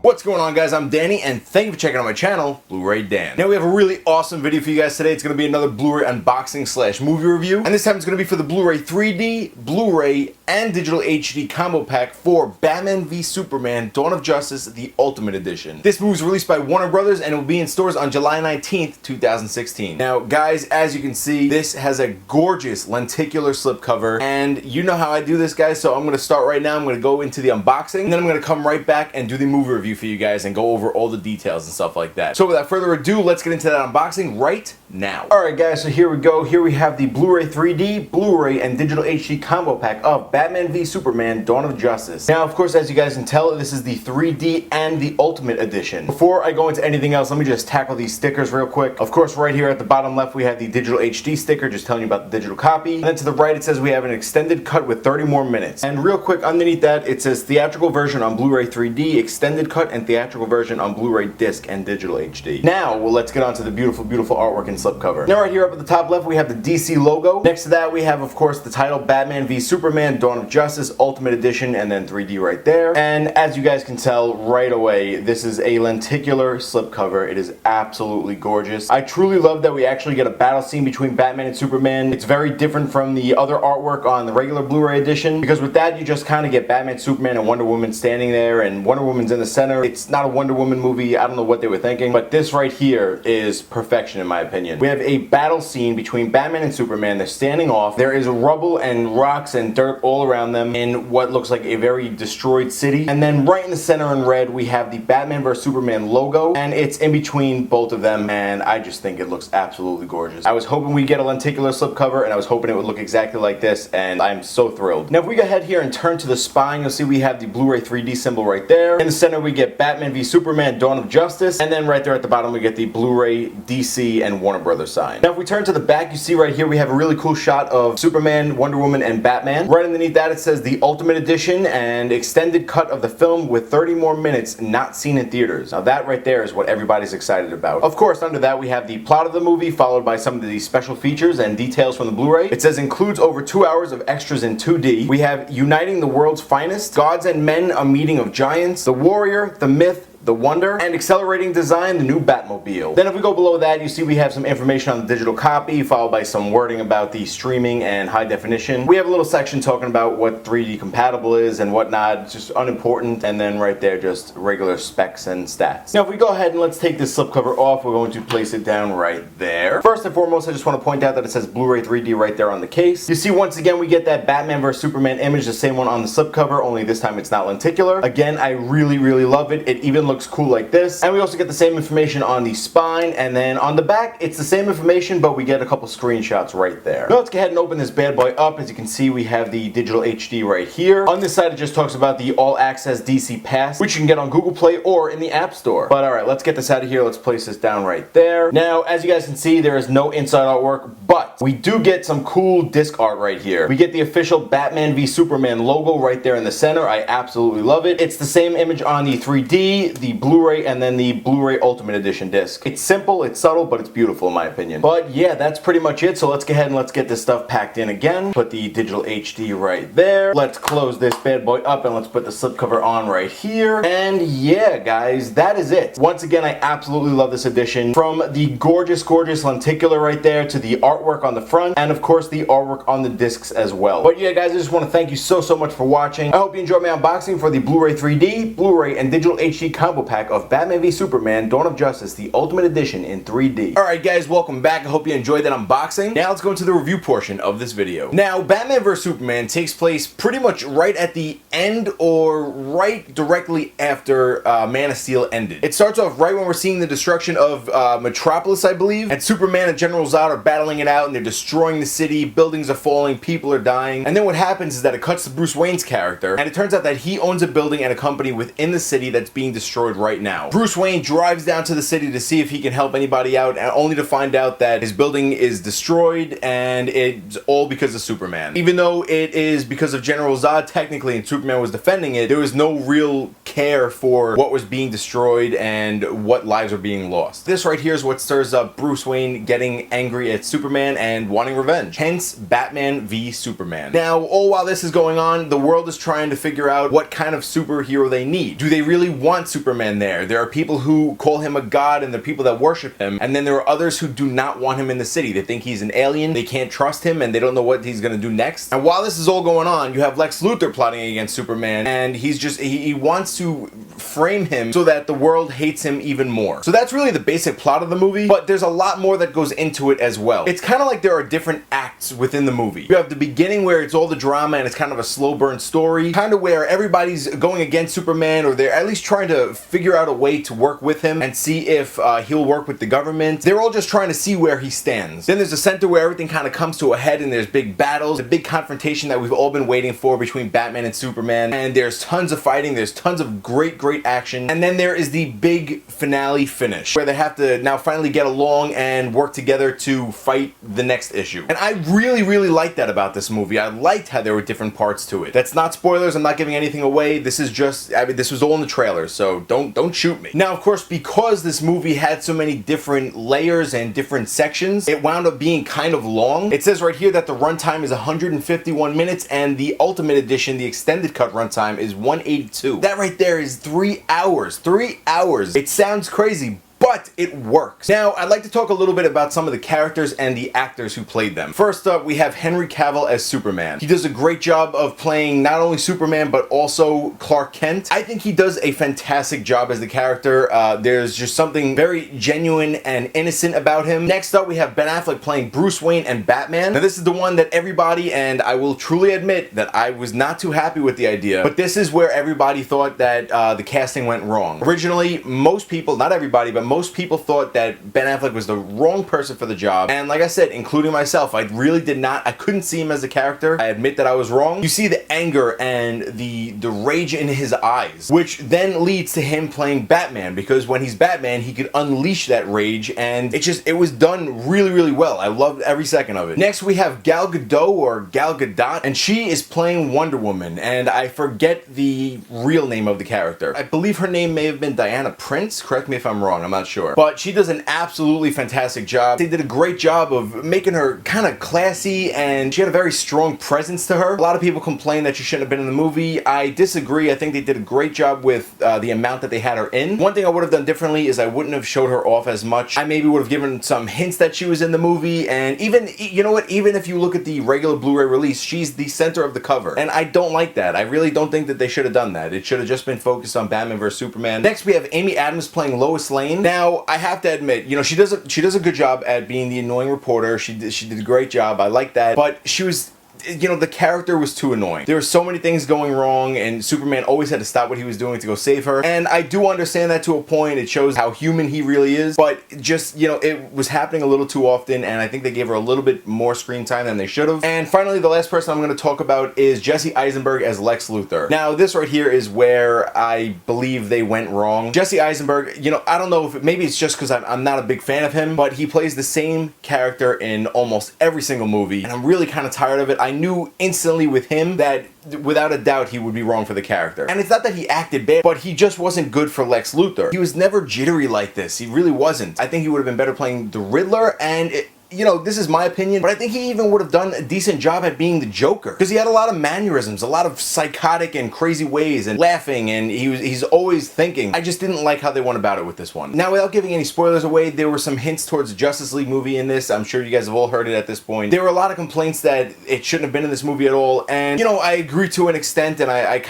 What's going on, guys? I'm Danny, and thank you for checking out my channel, Blu-ray Dan. Now we have a really awesome video for you guys today. It's going to be another Blu-ray unboxing slash movie review, and this time it's going to be for the Blu-ray 3D, Blu-ray, and digital HD combo pack for Batman v Superman: Dawn of Justice: The Ultimate Edition. This movie was released by Warner Brothers, and it will be in stores on July 19th, 2016. Now, guys, as you can see, this has a gorgeous lenticular slipcover, and you know how I do this, guys. So I'm going to start right now. I'm going to go into the unboxing, and then I'm going to come right back and do the movie review for you guys and go over all the details and stuff like that. So without further ado, let's get into that unboxing right now. Alright guys, so here we go. Here we have the Blu-ray 3D, Blu-ray, and digital HD combo pack of Batman v Superman: Dawn of Justice. Now, of course, as you guys can tell, this is the 3D and the Ultimate Edition. Before I go into anything else, let me just tackle these stickers real quick. Of course, right here at the bottom left, we have the digital HD sticker, just telling you about the digital copy. And then to the right, it says we have an extended cut with 30 more minutes. And real quick, underneath that, it says theatrical version on Blu-ray 3D, extended cut, and theatrical version on Blu-ray disc and digital HD. Now, well, let's get on to the beautiful, beautiful artwork and slipcover. Now, right here up at the top left, we have the DC logo. Next to that, we have, of course, the title Batman v Superman: Dawn of Justice Ultimate Edition, and then 3D right there. And as you guys can tell right away, this is a lenticular slipcover. It is absolutely gorgeous. I truly love that we actually get a battle scene between Batman and Superman. It's very different from the other artwork on the regular Blu-ray edition, because with that, you just kind of get Batman, Superman, and Wonder Woman standing there, and Wonder Woman's in the center. It's not a Wonder Woman movie. I don't know what they were thinking, but this right here is perfection in my opinion. We have a battle scene between Batman and Superman. They're standing off. There is rubble and rocks and dirt all around them in what looks like a very destroyed city. And then right in the center in red, we have the Batman vs Superman logo, and it's in between both of them, and I just think it looks absolutely gorgeous. I was hoping we'd get a lenticular slipcover, and I was hoping it would look exactly like this, and I'm so thrilled. Now, if we go ahead here and turn to the spine, you'll see we have the Blu-ray 3D symbol right there. In the center, we get Batman v Superman: Dawn of Justice, and then right there at the bottom, we get the Blu-ray, DC, and Warner Brothers sign. Now, if we turn to the back, you see right here, we have a really cool shot of Superman, Wonder Woman, and Batman. Right underneath that, it says the Ultimate Edition and extended cut of the film with 30 more minutes not seen in theaters. Now, that right there is what everybody's excited about. Of course, under that, we have the plot of the movie, followed by some of the special features and details from the Blu-ray. It says includes over 2 hours of extras in 2D. We have uniting the world's finest, gods and men, a meeting of giants, the warrior, the myth, the wonder, and accelerating design, the new Batmobile. Then if we go below that, you see we have some information on the digital copy, followed by some wording about the streaming and high definition. We have a little section talking about what 3D compatible is and whatnot. It's just unimportant. And then right there, just regular specs and stats. Now if we go ahead and let's take this slipcover off, we're going to place it down right there. First and foremost, I just want to point out that it says Blu-ray 3D right there on the case. You see, once again, we get that Batman vs Superman image, the same one on the slipcover, only this time it's not lenticular. Again, I really, really love it. It even looks cool like this. And we also get the same information on the spine, and then on the back it's the same information, but we get a couple screenshots right there. Now let's go ahead and open this bad boy up. As you can see, we have the digital HD right here. On this side, it just talks about the all access DC Pass, which you can get on Google Play or in the App Store. But alright, let's get this out of here. Let's place this down right there. Now, as you guys can see, there is no inside artwork, but we do get some cool disc art right here. We get the official Batman v Superman logo right there in the center. I absolutely love it. It's the same image on the 3D, the Blu-ray, and then the Blu-ray Ultimate Edition disc. It's simple, it's subtle, but it's beautiful in my opinion. But yeah, that's pretty much it. So let's go ahead and let's get this stuff packed in again. Put the digital HD right there. Let's close this bad boy up and let's put the slipcover on right here. And yeah, guys, that is it. Once again, I absolutely love this edition. From the gorgeous, gorgeous lenticular right there to the artwork on the front, and of course the artwork on the discs as well. But yeah, guys, I just want to thank you so much for watching. I hope you enjoyed my unboxing for the Blu-ray 3D, Blu-ray, and digital HD combo pack of Batman v Superman: Dawn of Justice: The Ultimate Edition in 3D. Alright guys, welcome back. I hope you enjoyed that unboxing. Now let's go into the review portion of this video. Now, Batman vs Superman takes place pretty much right at the end or right directly after Man of Steel ended. It starts off right when we're seeing the destruction of Metropolis, I believe, and Superman and General Zod are battling it out and they're destroying the city, buildings are falling, people are dying, and then what happens is that it cuts to Bruce Wayne's character, and it turns out that he owns a building and a company within the city that's being destroyed right now. Bruce Wayne drives down to the city to see if he can help anybody out, and only to find out that his building is destroyed, and it's all because of Superman. Even though it is because of General Zod technically, and Superman was defending it, there was no real care for what was being destroyed and what lives are being lost. This right here is what stirs up Bruce Wayne getting angry at Superman and wanting revenge. Hence, Batman v Superman. Now, all while this is going on, the world is trying to figure out what kind of superhero they need. Do they really want Superman Superman there. There are people who call him a god, and there are people that worship him, and then there are others who do not want him in the city. They think he's an alien, they can't trust him, and they don't know what he's gonna do next. And while this is all going on, you have Lex Luthor plotting against Superman, and he wants to frame him so that the world hates him even more. So that's really the basic plot of the movie, but there's a lot more that goes into it as well. It's kind of like there are different acts within the movie. You have the beginning where it's all the drama and it's kind of a slow burn story, kind of where everybody's going against Superman, or they're at least trying to figure out a way to work with him and see if he'll work with the government. They're all just trying to see where he stands. Then there's a center where everything kind of comes to a head and there's big battles, a big confrontation that we've all been waiting for between Batman and Superman, and there's tons of fighting, there's tons of great action, and then there is the big finale finish where they have to now finally get along and work together to fight the next issue. And I really liked that about this movie. I liked how there were different parts to it. That's not spoilers, I'm not giving anything away. This is just, I mean, this was all in the trailers, so don't shoot me. Now, of course, because this movie had so many different layers and different sections, it wound up being kind of long. It says right here that the runtime is 151 minutes, and the Ultimate Edition, the extended cut runtime, is 182. That right there is 3 hours. 3 hours. It sounds crazy, but it works. Now, I'd like to talk a little bit about some of the characters and the actors who played them. First up, we have Henry Cavill as Superman. He does a great job of playing not only Superman, but also Clark Kent. I think he does a fantastic job as the character. There's just something very genuine and innocent about him. Next up, we have Ben Affleck playing Bruce Wayne and Batman. Now, this is the one that everybody, and I will truly admit that I was not too happy with the idea, but this is where everybody thought that the casting went wrong. Originally, most people, not everybody, but most people thought that Ben Affleck was the wrong person for the job, and like I said, including myself, I couldn't see him as a character. I admit that I was wrong. You see the anger and the rage in his eyes, which then leads to him playing Batman, because when he's Batman, he could unleash that rage, and it was done really well. I loved every second of it. Next, we have Gal Gadot, or Gal Gadot, and she is playing Wonder Woman, and I forget the real name of the character. I believe her name may have been Diana Prince. Correct me if I'm wrong, I'm not sure. But she does an absolutely fantastic job. They did a great job of making her kind of classy, and she had a very strong presence to her. A lot of people complain that she shouldn't have been in the movie. I disagree. I think they did a great job with the amount that they had her in. One thing I would have done differently is I wouldn't have showed her off as much. I maybe would have given some hints that she was in the movie, and even, you know what, even if you look at the regular Blu-ray release, she's the center of the cover, and I don't like that. I really don't think that they should have done that. It should have just been focused on Batman vs Superman. Next, we have Amy Adams playing Lois Lane. Now, I have to admit, you know, she does a good job at being the annoying reporter. She did a great job. I like that. But she was, you know, the character was too annoying. There were so many things going wrong, and Superman always had to stop what he was doing to go save her. And I do understand that to a point. It shows how human he really is. But just, you know, it was happening a little too often, and I think they gave her a little bit more screen time than they should have. And finally, the last person I'm going to talk about is Jesse Eisenberg as Lex Luthor. Now, this right here is where I believe they went wrong. Jesse Eisenberg, you know, I don't know if maybe it's just because I'm not a big fan of him, but he plays the same character in almost every single movie, and I'm really kind of tired of it. I knew instantly with him that without a doubt he would be wrong for the character. And it's not that he acted bad, but he just wasn't good for Lex Luthor. He was never jittery like this. He really wasn't. I think he would have been better playing the Riddler, and you know, this is my opinion, but I think he even would have done a decent job at being the Joker, because he had a lot of mannerisms, a lot of psychotic and crazy ways, and laughing, and he's always thinking. I just didn't like how they went about it with this one. Now, without giving any spoilers away, there were some hints towards the Justice League movie in this. I'm sure you guys have all heard it at this point. There were a lot of complaints that it shouldn't have been in this movie at all, and you know, I agree to an extent, and I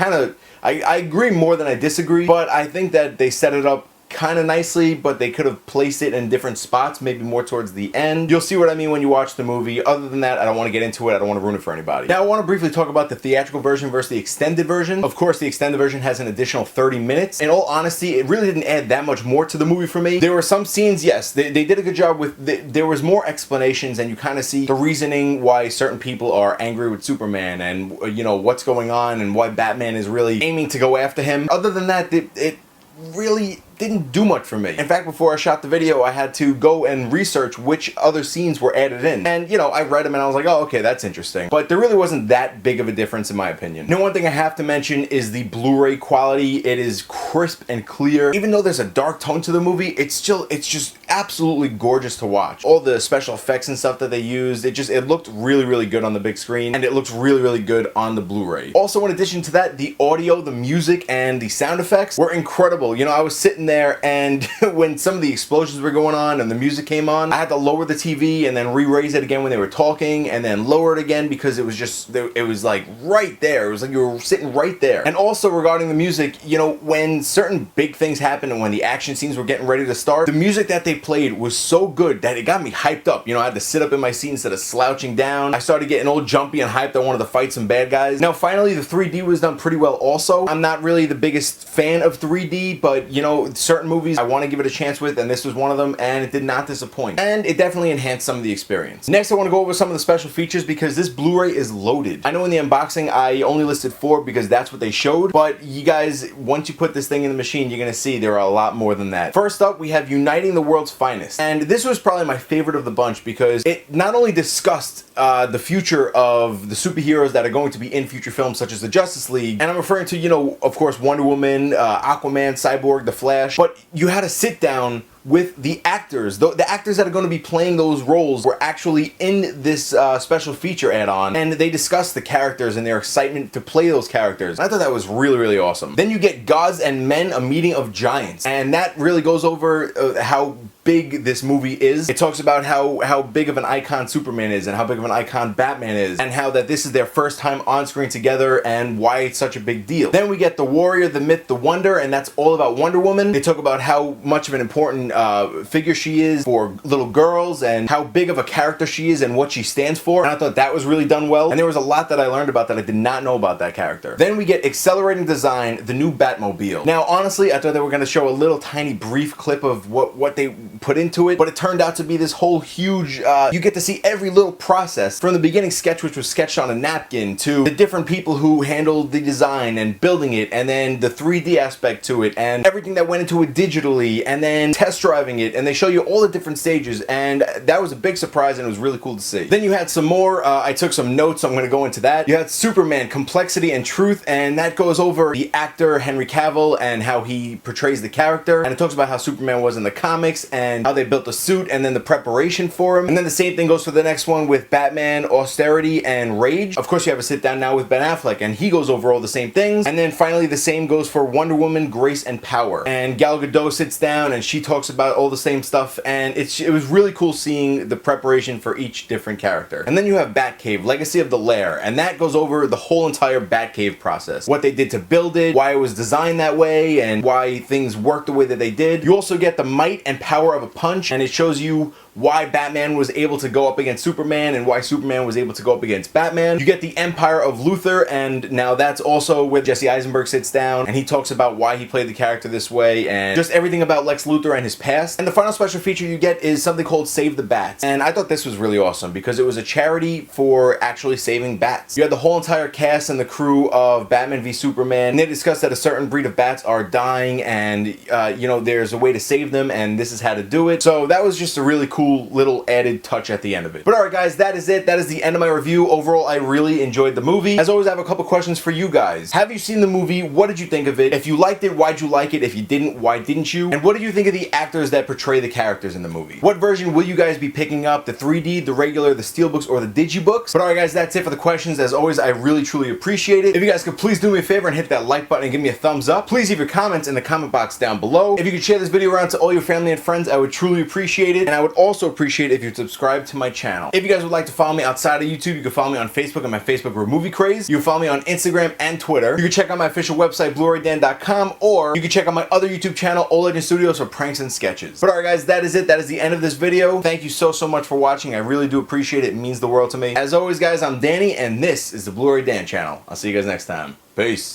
agree more than I disagree, but I think that they set it up kind of nicely, but they could have placed it in different spots, maybe more towards the end. You'll see what I mean when you watch the movie. Other than that, I don't want to get into it. I don't want to ruin it for anybody. Now, I want to briefly talk about the theatrical version versus the extended version. Of course, the extended version has an additional 30 minutes. In all honesty, it really didn't add that much more to the movie for me. There were some scenes, yes, they did a good job with, there was more explanations, and you kind of see the reasoning why certain people are angry with Superman, and, you know, what's going on, and why Batman is really aiming to go after him. Other than that, it really didn't do much for me. In fact, before I shot the video, I had to go and research which other scenes were added in. And, you know, I read them and I was like, oh, okay, that's interesting. But there really wasn't that big of a difference in my opinion. Now, one thing I have to mention is the Blu-ray quality. It is crisp and clear. Even though there's a dark tone to the movie, it's just absolutely gorgeous to watch. All the special effects and stuff that they used, it looked really, really good on the big screen, and it looks really, really good on the Blu-ray. Also, in addition to that, the audio, the music, and the sound effects were incredible. You know, I was sitting there, and when some of the explosions were going on and the music came on, I had to lower the TV and then re-raise it again when they were talking, and then lower it again because it was like right there. It was like you were sitting right there. And also regarding the music, you know, when certain big things happened and when the action scenes were getting ready to start, the music that they played was so good that it got me hyped up. You know, I had to sit up in my seat instead of slouching down. I started getting all jumpy and hyped. I wanted to fight some bad guys. Now, finally, the 3D was done pretty well also. I'm not really the biggest fan of 3D, but, you know, certain movies I want to give it a chance with, and this was one of them, and it did not disappoint. And it definitely enhanced some of the experience. Next, I want to go over some of the special features because this Blu-ray is loaded. I know in the unboxing, I only listed 4 because that's what they showed, but you guys, once you put this thing in the machine, you're going to see there are a lot more than that. First up, we have Uniting the World's Finest. And this was probably my favorite of the bunch because it not only discussed the future of the superheroes that are going to be in future films such as the Justice League, and I'm referring to, you know, of course, Wonder Woman, Aquaman, Cyborg, The Flash, but you had to sit down with the actors. The actors that are going to be playing those roles were actually in this special feature add-on, and they discussed the characters and their excitement to play those characters. And I thought that was really, really awesome. Then you get Gods and Men, A Meeting of Giants, and that really goes over how big this movie is. It talks about how big of an icon Superman is and how big of an icon Batman is, and how that this is their first time on screen together and why it's such a big deal. Then we get The Warrior, The Myth, The Wonder, and that's all about Wonder Woman. They talk about how much of an important figure she is for little girls and how big of a character she is and what she stands for, and I thought that was really done well, and there was a lot that I learned about that I did not know about that character. Then we get Accelerating Design, the new Batmobile. Now, honestly, I thought they were going to show a little tiny brief clip of what they put into it, but it turned out to be this whole huge, you get to see every little process from the beginning sketch, which was sketched on a napkin, to the different people who handled the design and building it, and then the 3D aspect to it, and everything that went into it digitally, and then test driving it, and they show you all the different stages, and that was a big surprise, and it was really cool to see. Then you had some more, I took some notes, so I'm going to go into that. You had Superman, Complexity and Truth, and that goes over the actor Henry Cavill and how he portrays the character, and it talks about how Superman was in the comics, and how they built the suit, and then the preparation for him. And then the same thing goes for the next one with Batman, Austerity, and Rage. Of course, you have a sit down now with Ben Affleck, and he goes over all the same things. And then finally, the same goes for Wonder Woman, Grace, and Power. And Gal Gadot sits down, and she talks about all the same stuff, and it was really cool seeing the preparation for each different character. And then you have Batcave, Legacy of the Lair, and that goes over the whole entire Batcave process. What they did to build it, why it was designed that way, and why things worked the way that they did. You also get the might and power of a punch, and it shows you why Batman was able to go up against Superman and why Superman was able to go up against Batman. You get the Empire of Luthor, and now that's also where Jesse Eisenberg sits down and he talks about why he played the character this way and just everything about Lex Luthor and his past. And the final special feature you get is something called Save the Bats. And I thought this was really awesome because it was a charity for actually saving bats. You had the whole entire cast and the crew of Batman v Superman, and they discussed that a certain breed of bats are dying and you know, there's a way to save them and this is how to do it. So that was just a really cool little added touch at the end of it. But alright guys, that is it. That is the end of my review. Overall, I really enjoyed the movie. As always, I have a couple questions for you guys. Have you seen the movie? What did you think of it? If you liked it, why'd you like it? If you didn't, why didn't you? And what did you think of the actors that portray the characters in the movie? What version will you guys be picking up? The 3D, the regular, the Steelbooks, or the Digibooks? But alright guys, that's it for the questions. As always, I really truly appreciate it. If you guys could please do me a favor and hit that like button and give me a thumbs up. Please leave your comments in the comment box down below. If you could share this video around to all your family and friends, I would truly appreciate it. And I would also appreciate if you subscribe to my channel. If you guys would like to follow me outside of YouTube, you can follow me on Facebook at my Facebook group Movie Craze. You can follow me on Instagram and Twitter. You can check out my official website BluRayDan.com, or you can check out my other YouTube channel Old Legend Studios for pranks and sketches. But alright guys, that is it. That is the end of this video. Thank you so much for watching. I really do appreciate it. It means the world to me. As always guys, I'm Danny and this is the Blu-ray Dan channel. I'll see you guys next time. Peace.